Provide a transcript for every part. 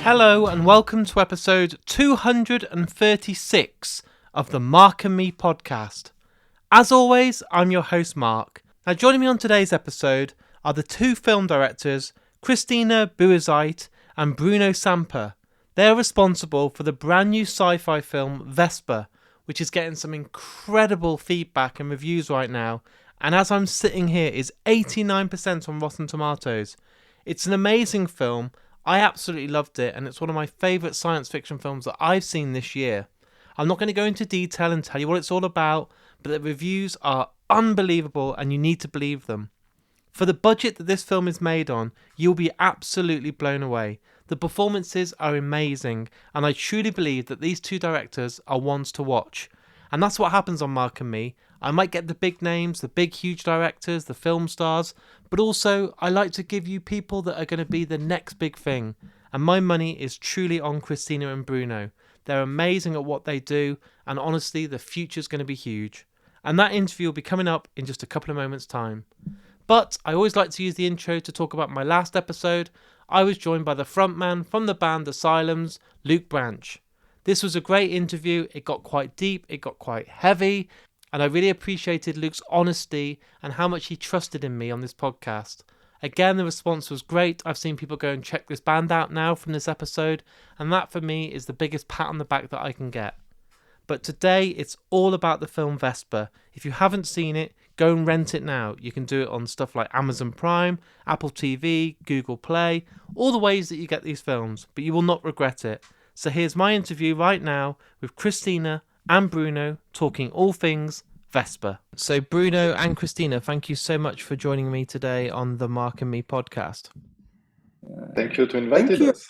Hello and welcome to episode 236 of the Mark and Me podcast. As always, I'm your host Mark. Now joining me on today's episode are the two film directors, Christina Buizeit and Bruno Samper. They're responsible for the brand new sci-fi film Vesper, which is getting some incredible feedback and reviews right now, and as I'm sitting here is 89% on Rotten Tomatoes. It's an amazing film. I absolutely loved it, and it's one of my favourite science fiction films that I've seen this year. I'm not going to go into detail and tell you what it's all about, but the reviews are unbelievable and you need to believe them. For the budget that this film is made on, you'll be absolutely blown away. The performances are amazing, and I truly believe that these two directors are ones to watch. And that's what happens on Mark and Me. I might get the big names, the big huge directors, the film stars, but also I like to give you people that are going to be the next big thing. And my money is truly on Christina and Bruno. They're amazing at what they do, and honestly, the future's going to be huge. And that interview will be coming up in just a couple of moments' time. But I always like to use the intro to talk about my last episode. I was joined by the frontman from the band Asylums, Luke Branch. This was a great interview. It got quite deep, it got quite heavy, and I really appreciated Luke's honesty and how much he trusted in me on this podcast. Again, the response was great. I've seen people go and check this band out now from this episode, and that for me is the biggest pat on the back that I can get. But today, it's all about the film Vesper. If you haven't seen it, go and rent it now. You can do it on stuff like Amazon Prime, Apple TV, Google Play, all the ways that you get these films, but you will not regret it. So here's my interview right now with Christina and Bruno talking all things Vesper. So Bruno and Christina, thank you so much for joining me today on the Mark and Me podcast. Thank you to inviting us.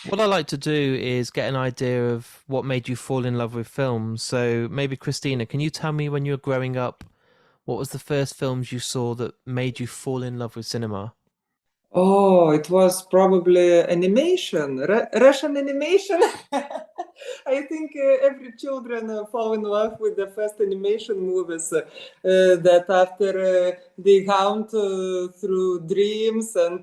What I like to do is get an idea of what made you fall in love with films. So maybe Christina, can you tell me when you were growing up, what was the first films you saw that made you fall in love with cinema? Oh, it was probably animation, Russian animation. I think every children fall in love with the first animation movies that after they hunt through dreams and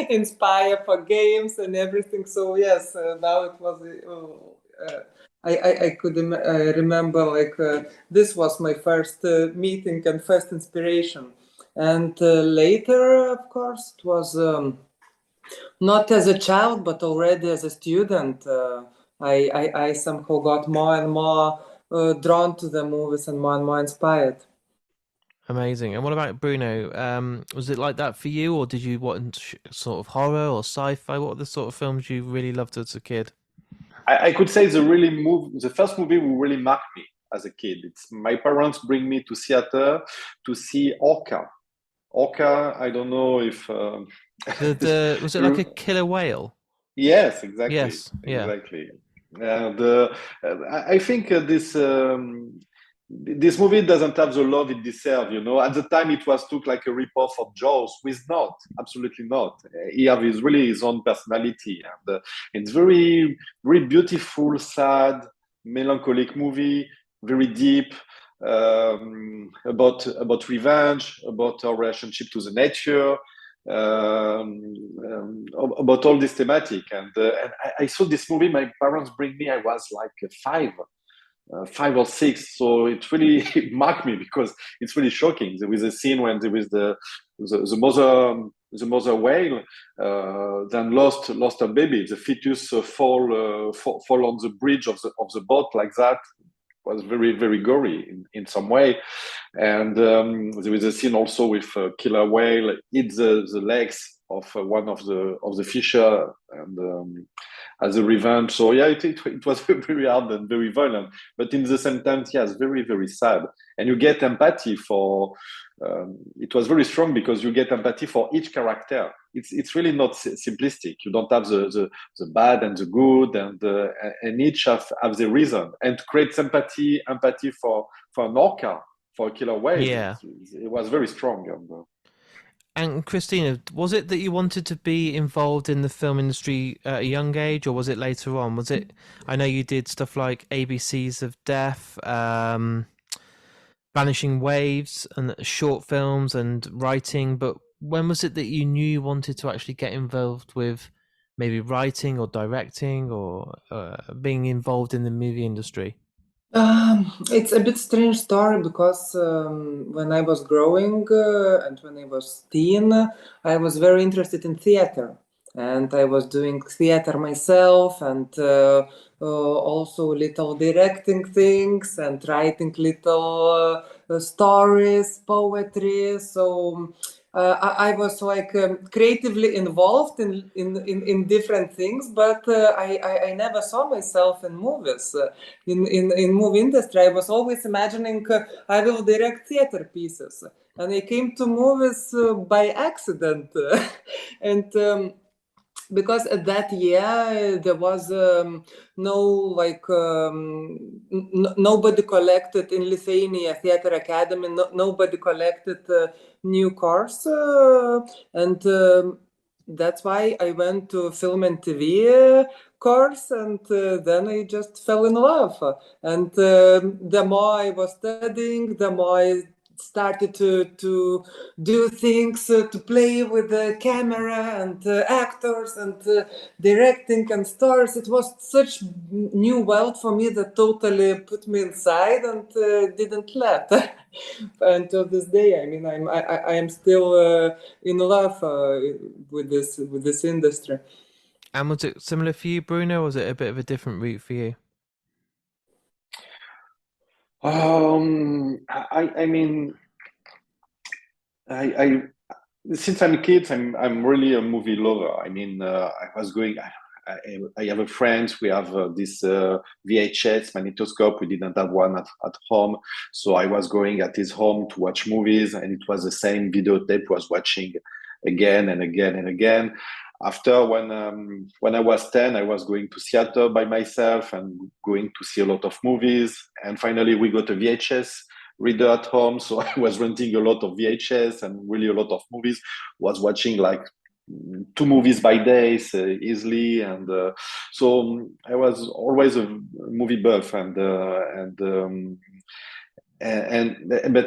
inspire for games and everything. So yes, now it was. I could remember this was my first meeting and first inspiration. And later, of course, it was not as a child, but already as a student. I somehow got more and more drawn to the movies and more inspired. Amazing. And what about Bruno? Was it like that for you, or did you want sort of horror or sci-fi? What are the sort of films you really loved as a kid? I could say the first movie who really marked me as a kid. It's my parents bring me to theater to see Orca. Orca, I don't know if was it like a killer whale? Yes, exactly. Yes, yeah. Exactly. And I think this movie doesn't have the love it deserves. You know, at the time it was took like a ripoff of Jaws, with not, absolutely not. He has his own personality, and it's very, very beautiful, sad, melancholic movie, very deep. About revenge, about our relationship to the nature, about all this thematic. And I saw this movie. My parents bring me. I was like five or six. So it really marked me because it's really shocking. There was a scene when there was the mother whale then lost her baby. The fetus fall on the bridge of the boat like that. Was very, very gory in some way. And there was a scene also with killer whale eat the legs of one of the fisher, and as a revenge. So yeah, it was very hard and very violent, but in the same time, yes, very, very sad. And you get empathy for. It was very strong because you get empathy for each character. It's really not simplistic. You don't have the bad and the good, and each have their reason. And to create empathy for an orca, for a killer whale, yeah, it was very strong. And Christina, was it that you wanted to be involved in the film industry at a young age, or was it later on? Was it? I know you did stuff like ABCs of Death, Vanishing Waves, and short films and writing. But when was it that you knew you wanted to actually get involved with maybe writing or directing or being involved in the movie industry? It's a bit strange story because when I was growing and when I was teen, I was very interested in theater, and I was doing theater myself, and also little directing things and writing little stories, poetry. So I was like creatively involved in different things, but I never saw myself in movies. In movie industry, I was always imagining I will direct theater pieces, and I came to movies by accident, and. Because at that year there was no nobody collected in Lithuania Theater Academy, nobody collected new course, and that's why I went to film and TV course, and then I just fell in love. And the more I was studying, the more I started to do things, to play with the camera and actors and directing and stars. It was such new world for me that totally put me inside and didn't let. Until this day, I mean, I am still in love with this industry. And was it similar for you, Bruno, or was it a bit of a different route for you? I mean, I since I'm a kid, I'm really a movie lover. I mean, I was going. I have a friend. We have this VHS magnettoscope. We didn't have one at home, so I was going at his home to watch movies, and it was the same videotape was watching again and again and again. After when I was 10, I was going to theater by myself and going to see a lot of movies. And finally, we got a VHS reader at home, so I was renting a lot of VHS and really a lot of movies. Was watching like 2 movies by day easily, and so I was always a movie buff, but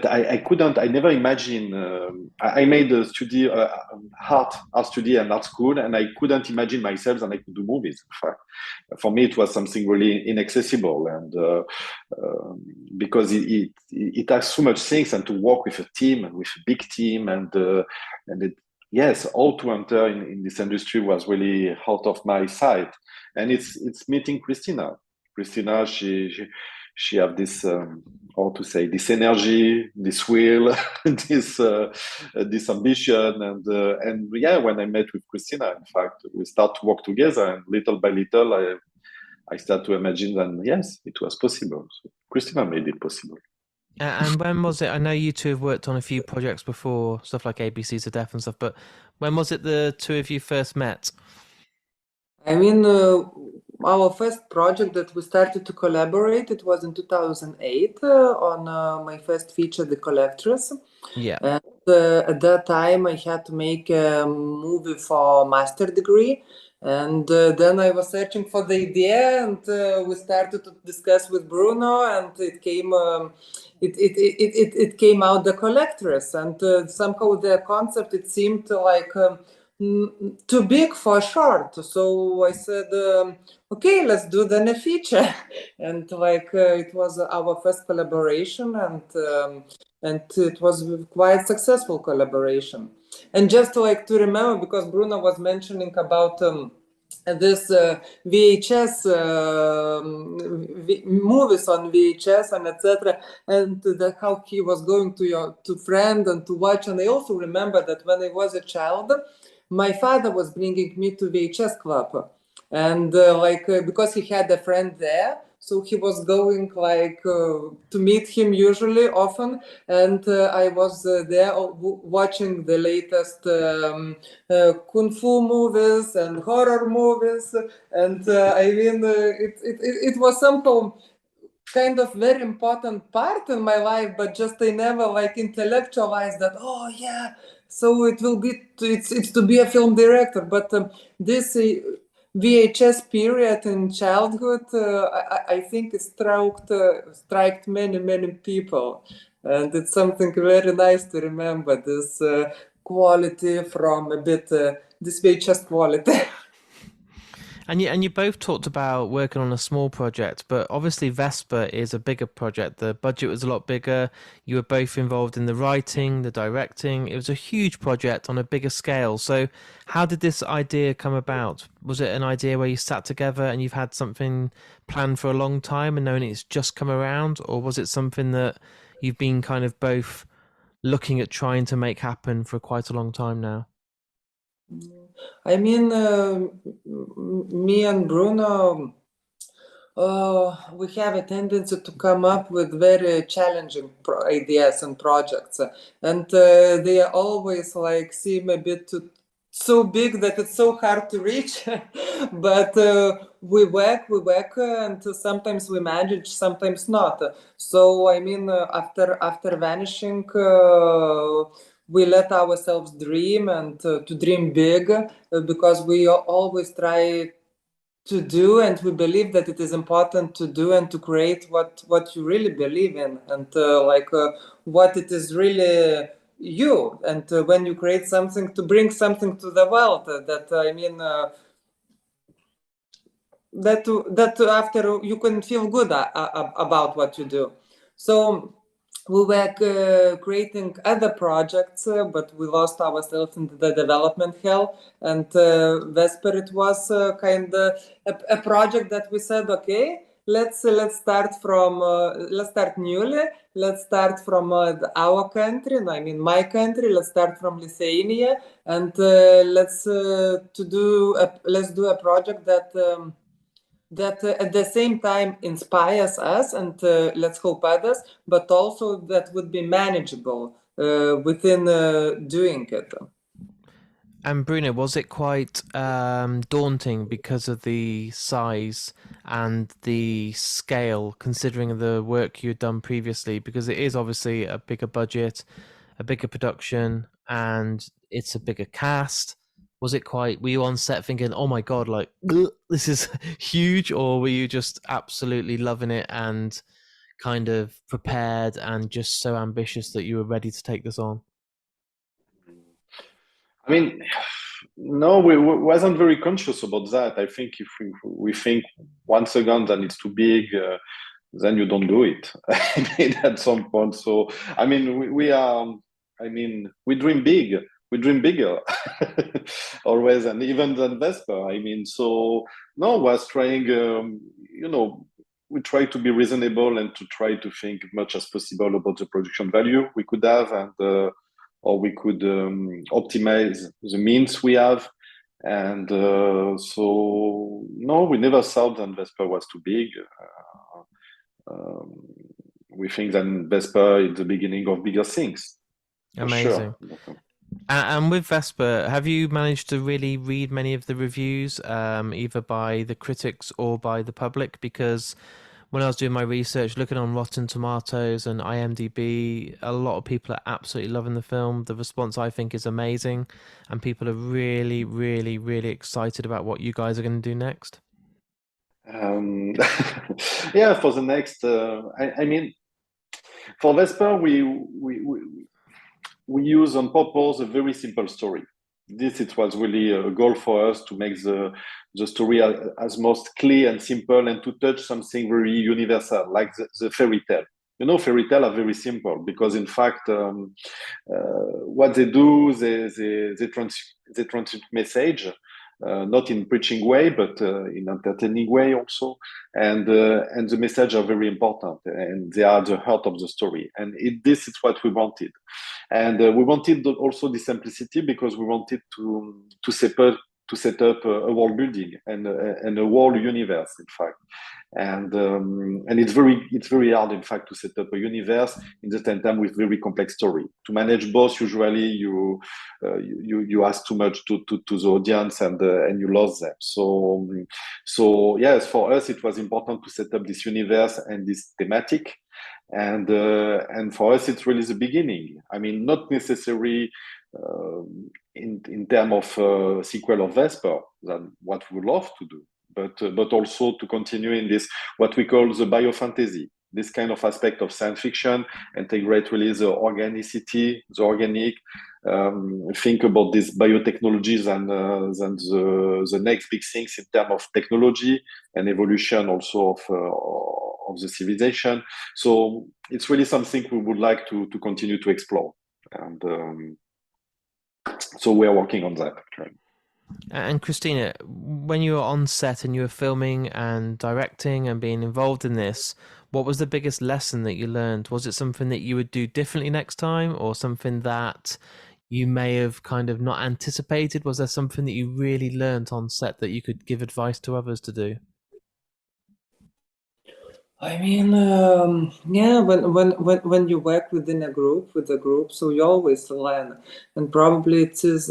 I couldn't. I never imagined. I made a study, art study and art school, and I couldn't imagine myself that I could do movies. In fact, for me, it was something really inaccessible, and because it has so much things, and to work with a team, with a big team, yes, all to enter in this industry was really out of my sight, and it's meeting Christina. Christina, she have this how to say, this energy, this will, this ambition, and yeah, when I met with Christina, in fact, we start to work together, and little by little, I start to imagine that yes, it was possible. So Christina made it possible. And when was it? I know you two have worked on a few projects before, stuff like ABCs of Death and stuff, but when was it the two of you first met? I mean, our first project that we started to collaborate, it was in 2008 on my first feature, The Collectress. Yeah. And at that time, I had to make a movie for master degree. And then I was searching for the idea, and we started to discuss with Bruno, and it came it came out The Collectress. And somehow the concept, it seemed like too big for short. So I said, okay, let's do then a feature. And it was our first collaboration, and it was quite successful collaboration. And just to remember, because Bruno was mentioning about this VHS movies on VHS and etc., and how he was going to friend and to watch. And I also remember that when I was a child, my father was bringing me to VHS club, and because he had a friend there, so he was going to meet him usually often, and I was there watching the latest kung fu movies and horror movies, and I mean it was somehow kind of very important part in my life, but just I never intellectualized that. Oh yeah, so it will be it's to be a film director. But this VHS period in childhood, I think it struck many people, and it's something very nice to remember, this quality from a bit this VHS quality. And you both talked about working on a small project, but obviously Vesper is a bigger project. The budget was a lot bigger. You were both involved in the writing, the directing. It was a huge project on a bigger scale. So how did this idea come about? Was it an idea where you sat together and you've had something planned for a long time and knowing it's just come around? Or was it something that you've been kind of both looking at trying to make happen for quite a long time now? I mean, me and Bruno, we have a tendency to come up with very challenging ideas and projects, and they are always like seem a bit so big that it's so hard to reach. But we work, and sometimes we manage, sometimes not. So I mean, after Vanishing, we let ourselves dream and to dream big, because we always try to do, and we believe that it is important to do and to create what you really believe in, and what it is really you, and when you create something to bring something to the world, that I mean, that after you can feel good about what you do. So we were creating other projects, but we lost ourselves in the development hell. And Vesper, it was kind of a project that we said, okay, let's start from let's start newly. Let's start from our country. I mean, my country. Let's start from Lithuania, and let's do a project that. That at the same time inspires us and let's hope others, but also that would be manageable within doing it. And Bruno, was it quite daunting because of the size and the scale, considering the work you'd done previously? Because it is obviously a bigger budget, a bigger production, and it's a bigger cast. Was it quite, were you on set thinking, oh my God, like, this is huge? Or were you just absolutely loving it and kind of prepared and just so ambitious that you were ready to take this on? I mean, no, we wasn't very conscious about that. I think if we think once again that it's too big, then you don't do it. I mean, at some point. So, I mean, we are, I mean, we dream big. We dream bigger always, and even than Vesper. I mean, so no, was trying, we try to be reasonable and to try to think much as possible about the production value we could have, and or we could optimize the means we have. And so, no, we never thought that Vesper was too big. We think that Vesper is the beginning of bigger things. Amazing. Sure. And with Vesper, have you managed to really read many of the reviews, either by the critics or by the public? Because when I was doing my research, looking on Rotten Tomatoes and IMDb, a lot of people are absolutely loving the film. The response, I think, is amazing, and people are really, really, really excited about what you guys are going to do next. Yeah, for the next, I mean, for Vesper, we use on purpose a very simple story. It was really a goal for us to make the story as most clear and simple, and to touch something very universal, like the fairy tale. Fairy tale are very simple because, in fact, what they do, they transmit message, not in preaching way, but in entertaining way also. And the message are very important, and they are the heart of the story. And this is what we wanted. And we wanted also the simplicity because we wanted to set up a world building and a world universe, in fact. And it's very hard, in fact, to set up a universe in the same time with very complex story. To manage both, usually you ask too much to the audience, and you lose them. So yes, for us it was important to set up this universe and this thematic. And for us, it's really the beginning. I mean, not necessarily in terms of sequel of Vesper, than what we love to do, but also to continue in this what we call the biofantasy, this kind of aspect of science fiction, integrate really the organicity, the organic, think about these biotechnologies and then the next big things in terms of technology and evolution also of the civilization. So it's really something we would like to continue to explore, and so we are working on that actually. And Christina, when you were on set and you were filming and directing and being involved in this, what was the biggest lesson that you learned? Was it something that you would do differently next time, or something that you may have kind of not anticipated? Was there something that you really learned on set that you could give advice to others to do? I mean, yeah, when you work within a group, so you always learn, and probably it is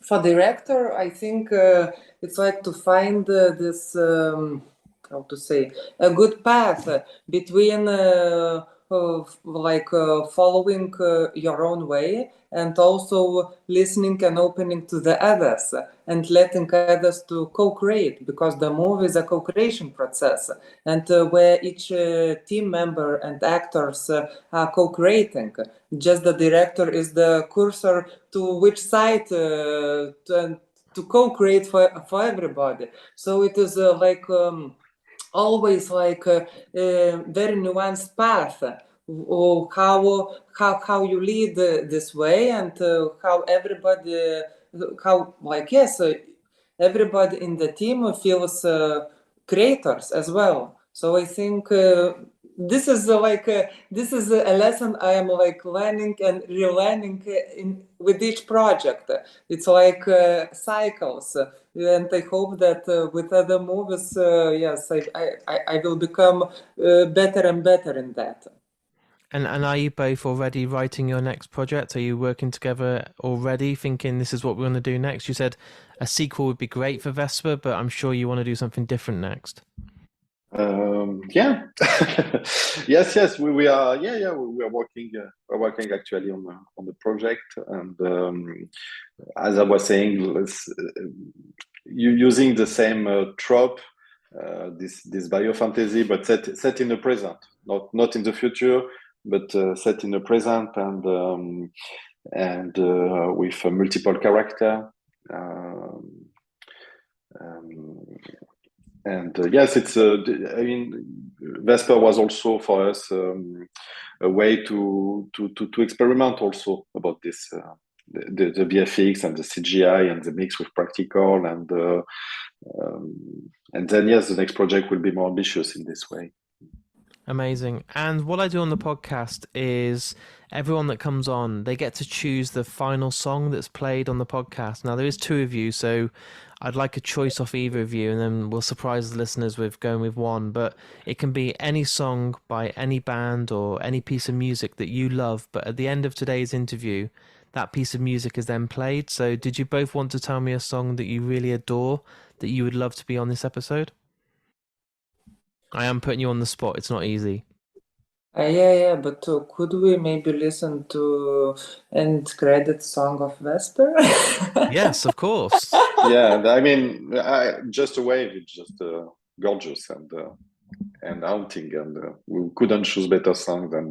for director. I think it's like to find this how to say, a good path between following your own way and also listening and opening to the others and letting others to co-create, because the movie is a co-creation process, and where each team member and actors are co-creating. Just the director is the cursor to which side to co-create for everybody. So it is always very nuanced path, or how you lead this way, and how everybody, everybody in the team feels creators as well. So I think this is this is a lesson I am learning and relearning with each project. It's cycles, and I hope that with other movies, yes, I will become better and better in that. And are you both already writing your next project? Are you working together already, thinking this is what we want to do next? You said a sequel would be great for Vesper, but I'm sure you want to do something different next. Yeah. yes, we are. Yeah, we are working. We're working actually on the project, and as I was saying, using the same trope, this biofantasy, but set in the present, not in the future, but set in the present, and with a multiple character. And yes, it's. I mean, Vesper was also for us a way to experiment also about this the VFX and the CGI and the mix with practical, and then yes, the next project will be more ambitious in this way. Amazing. And what I do on the podcast is everyone that comes on, they get to choose the final song that's played on the podcast. Now, there is two of you, so I'd like a choice off either of you, and then we'll surprise the listeners with going with one. But it can be any song by any band or any piece of music that you love. But at the end of today's interview, that piece of music is then played. So did you both want to tell me a song that you really adore that you would love to be on this episode? I am putting you on the spot. It's not easy. Yeah, but could we maybe listen to end credit song of Vesper? Yes, of course. Yeah, I mean, Just a Wave is just gorgeous and haunting, and we couldn't choose better song than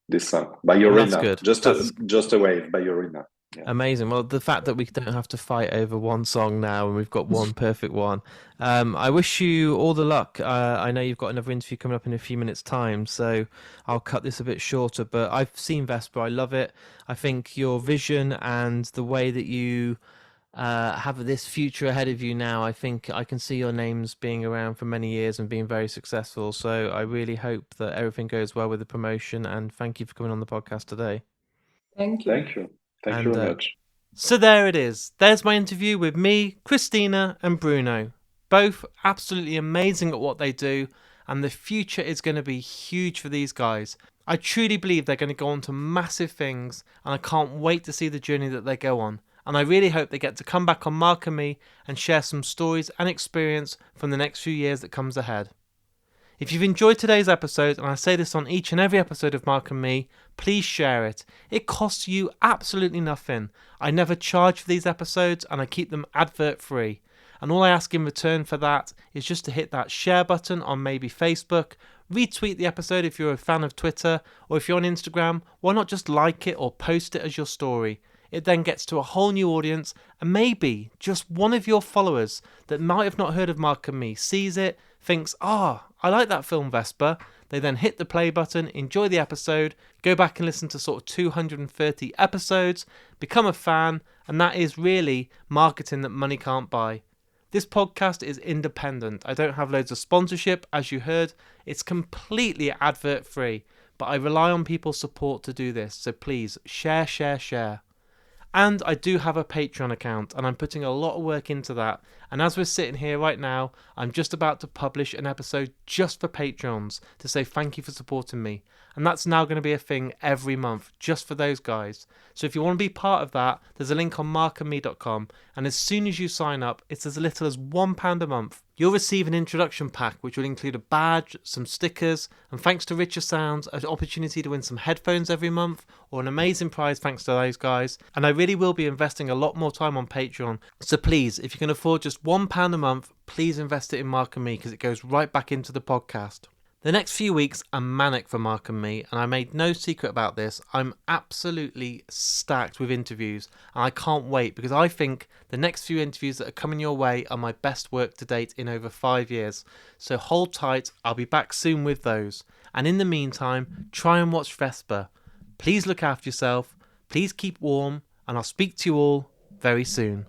this song by Yorina. That's good. Just a Wave by Yorina. Yeah. Amazing. Well, the fact that we don't have to fight over one song now and we've got one perfect one. I wish you all the luck. I know you've got another interview coming up in a few minutes' time, so I'll cut this a bit shorter. But I've seen Vesper. I love it. I think your vision and the way that you have this future ahead of you now, I think I can see your names being around for many years and being very successful. So I really hope that everything goes well with the promotion, and thank you for coming on the podcast today. Thank you. Thank you. Thank you very much. So there it is. There's my interview with me, Christina, and Bruno. Both absolutely amazing at what they do, and the future is going to be huge for these guys. I truly believe they're going to go on to massive things, and I can't wait to see the journey that they go on. And I really hope they get to come back on Mark and Me and share some stories and experience from the next few years that comes ahead. If you've enjoyed today's episode, and I say this on each and every episode of Mark and Me, please share it. It costs you absolutely nothing. I never charge for these episodes, and I keep them advert free. And all I ask in return for that is just to hit that share button on maybe Facebook, retweet the episode if you're a fan of Twitter, or if you're on Instagram, why not just like it or post it as your story? It then gets to a whole new audience, and maybe just one of your followers that might have not heard of Mark and Me sees it, thinks, I like that film Vesper. They then hit the play button, enjoy the episode, go back and listen to sort of 230 episodes, become a fan, and that is really marketing that money can't buy. This podcast is independent. I don't have loads of sponsorship, as you heard. It's completely advert free, but I rely on people's support to do this, so please share, share, share. And I do have a Patreon account, and I'm putting a lot of work into that. And as we're sitting here right now, I'm just about to publish an episode just for Patreons to say thank you for supporting me. And that's now going to be a thing every month, just for those guys. So if you want to be part of that, there's a link on markandme.com. And as soon as you sign up, it's as little as £1 a month. You'll receive an introduction pack, which will include a badge, some stickers, and thanks to Richer Sounds, an opportunity to win some headphones every month, or an amazing prize thanks to those guys. And I really will be investing a lot more time on Patreon. So please, if you can afford just £1 a month, please invest it in Mark and Me, because it goes right back into the podcast. The next few weeks are manic for Mark and Me, and I made no secret about this. I'm absolutely stacked with interviews, and I can't wait, because I think the next few interviews that are coming your way are my best work to date in over 5 years. So hold tight, I'll be back soon with those. And in the meantime, try and watch Vesper. Please look after yourself, please keep warm, and I'll speak to you all very soon.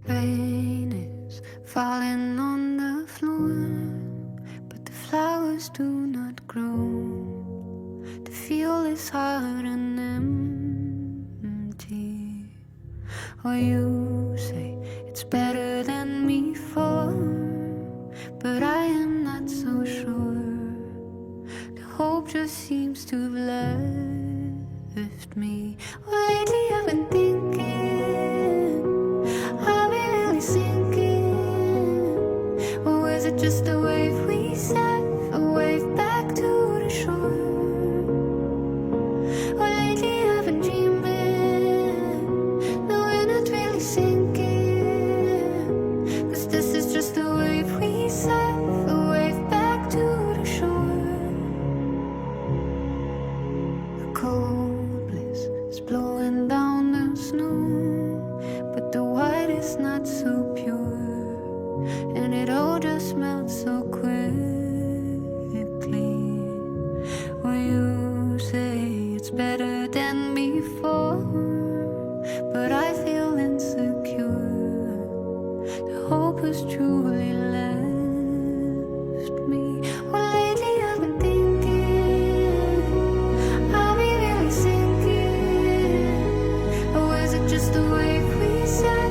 Rain is falling on the floor, but the flowers do not grow. The field is hard and empty. Or you say it's better than before, but I am not so sure. The hope just seems to have left me. Well, lately I've been thinking, are we really sinking? Or is it just a wave we set, a wave back to the shore? Well, lately I've been dreaming, no, we're not really sinking, 'cause this is just a wave we set, a wave back to the shore. The cold bliss is blowing down the snow, but the white is not so pure, and it all just melts so quickly. Well, you say it's better than before, but I feel insecure. The hope has truly left me. Well, lately I've been thinking, are we really sinking? Or is it just a wave we set,